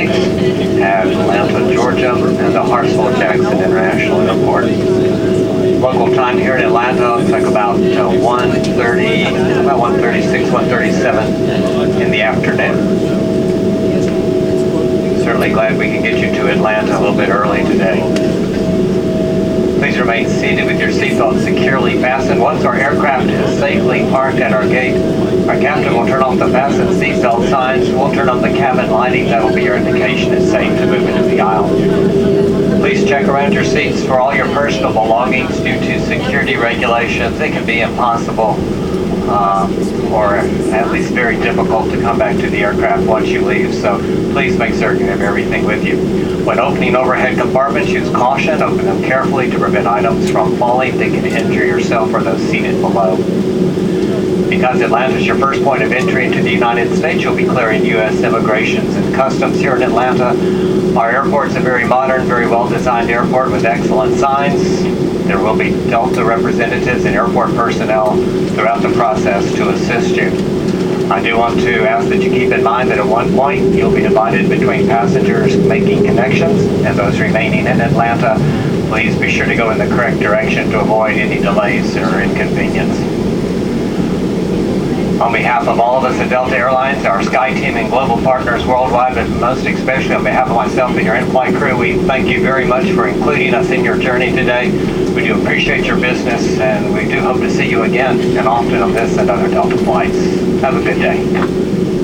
flights at Atlanta, Georgia, and the Hartsfield-Jackson International Airport. Local time here in Atlanta looks like about 1:36, 1:37 in the afternoon. Certainly glad we can get you to Atlanta a little bit early today. Please remain seated with your seatbelt securely fastened. Once our aircraft is safely parked at our gate, our captain will turn off the fasten seatbelt signs. We'll turn on the cabin lighting. That will be your indication it's safe to move into the aisle. Please check around your seats for all your personal belongings. Due to security regulations, it can be impossible or at least very difficult to come back to the aircraft once you leave, so please make certain you have everything with you. When opening overhead compartments, use caution. Open them carefully to prevent items from falling that can injure yourself or those seated below. Because Atlanta is your first point of entry into the United States, you'll be clearing U.S. Immigrations and Customs here in Atlanta. Our airport's a very modern, very well-designed airport with excellent signs. There will be Delta representatives and airport personnel throughout the process to assist you. I do want to ask that you keep in mind that at one point you'll be divided between passengers making connections and those remaining in Atlanta. Please be sure to go in the correct direction to avoid any delays or inconvenience. On behalf of all of us at Delta Airlines, our Sky Team and global partners worldwide, but most especially on behalf of myself and your in-flight crew, we thank you very much for including us in your journey today. We do appreciate your business, and we do hope to see you again and often on this and other Delta flights. Have a good day.